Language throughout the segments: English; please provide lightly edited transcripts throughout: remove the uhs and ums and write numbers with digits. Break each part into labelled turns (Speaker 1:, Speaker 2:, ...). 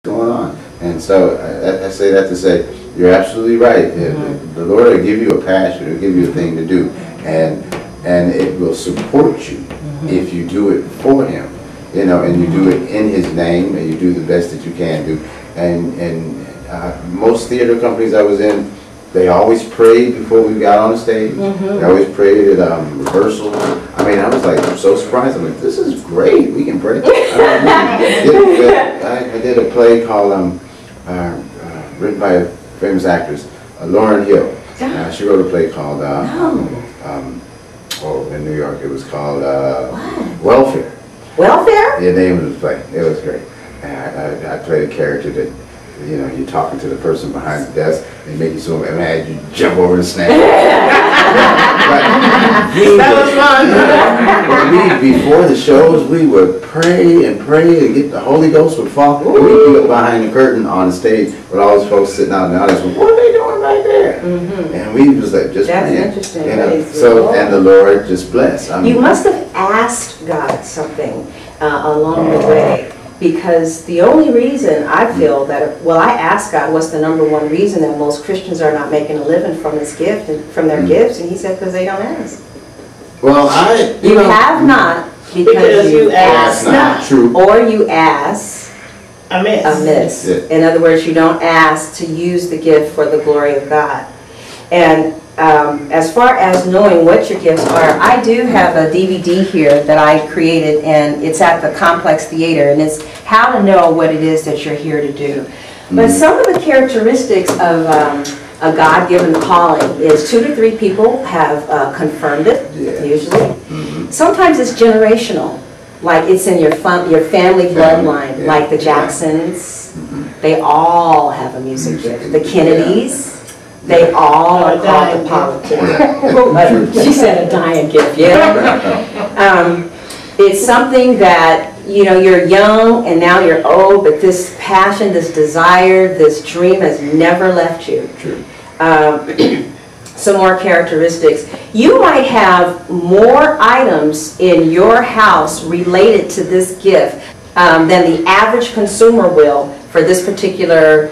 Speaker 1: going on. And so I say that to say, you're absolutely right. The Lord will give you a passion, He'll give you a thing to do, and it will support you if you do it for Him, you know, and you do it in His name, and you do the best that you can do. And most theater companies I was in, they always prayed before we got on the stage. They always prayed at rehearsal. I mean, I was like, I'm so surprised. I'm like, this is great. We can pray. I did a play called, written by a famous actress, Lauryn Hill. She wrote a play called, in New York, it was called Welfare.
Speaker 2: Welfare?
Speaker 1: Yeah, the name of the play. It was great. I played a character that, you know, you're talking to the person behind the desk, they make you so mad you jump over and snap. That was fun. Before the shows, we would pray and get the Holy Ghost would fall. We'd be up behind the curtain on the stage with all those folks sitting out in the audience. What are they doing right there? And we was like, just
Speaker 2: That's
Speaker 1: praying.
Speaker 2: interesting.
Speaker 1: You know? So, and the Lord just blessed. I mean,
Speaker 2: you must have asked God something along the way. Because the only reason I feel that, well, I asked God what's the #1 reason that most Christians are not making a living from this gift and from their gifts, and He said because they don't ask.
Speaker 1: Well,
Speaker 2: you have not because you ask not.
Speaker 1: True.
Speaker 2: Or you ask
Speaker 3: amiss.
Speaker 1: Yeah.
Speaker 2: In other words, you don't ask to use the gift for the glory of God. And as far as knowing what your gifts are, I do have a DVD here that I created, and it's at the Complex Theater, and it's how to know what it is that you're here to do. But some of the characteristics of a God-given calling is 2 to 3 people have confirmed it, usually. Sometimes it's generational, like it's in your family bloodline, like the Jacksons. They all have a music gift. The Kennedys. They all are called to politics. She said a dying gift, yeah. It's something that, you know, you're young and now you're old, but this passion, this desire, this dream has never left you.
Speaker 1: True.
Speaker 2: Some more characteristics. You might have more items in your house related to this gift than the average consumer will for this particular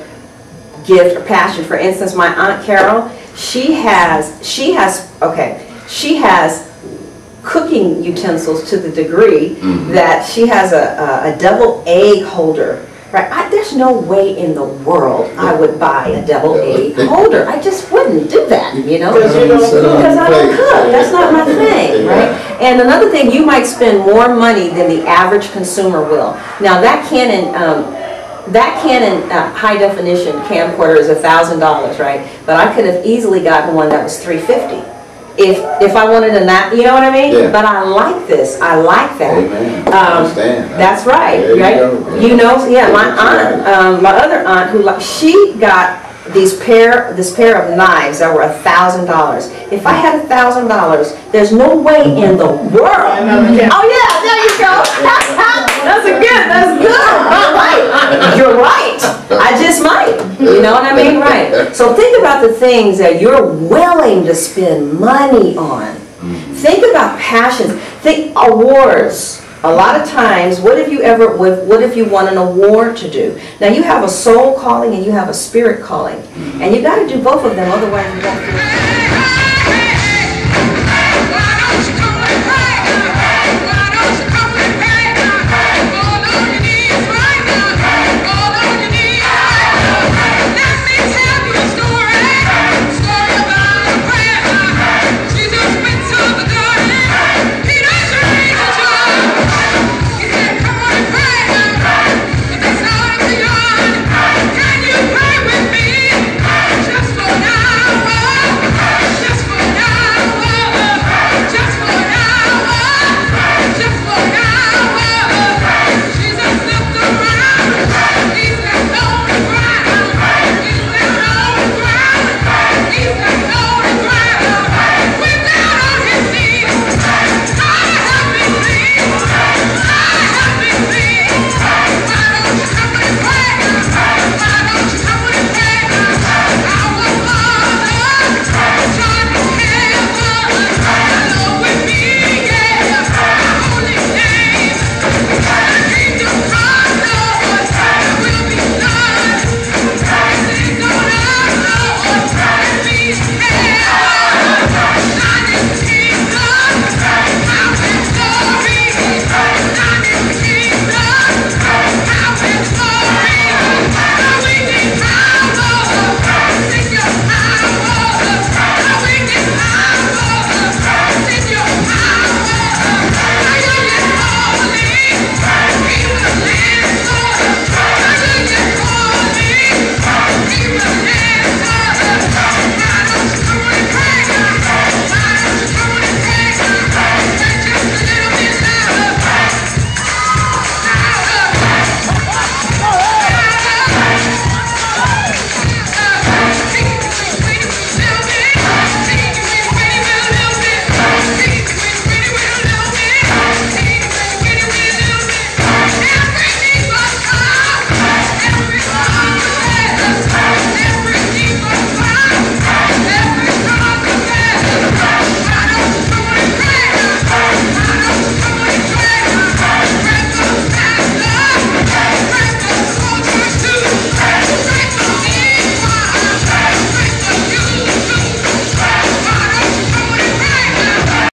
Speaker 2: gift or passion. For instance, my Aunt Carol, she has cooking utensils to the degree that she has a double egg holder. Right? There's no way in the world I would buy a double egg holder. I just wouldn't do that, you know, because I don't cook. That's not my thing, right? And another thing, you might spend more money than the average consumer will. Now that Canon high definition camcorder is $1,000, right? But I could have easily gotten one that was $350 if I wanted a nap. You know what I mean?
Speaker 1: Yeah.
Speaker 2: But I like this. I like that.
Speaker 1: Amen. Understand.
Speaker 2: That's right. You know, yeah. My aunt, my other aunt, she got this pair of knives that were $1,000. If I had $1,000, there's no way in the world. Oh yeah, there you go. That's good. You're right. I just might. You know what I mean? Right. So think about the things that you're willing to spend money on. Think about passions. Think awards. A lot of times, what if you won an award to do? Now you have a soul calling and you have a spirit calling. And you got to do both of them, otherwise you got to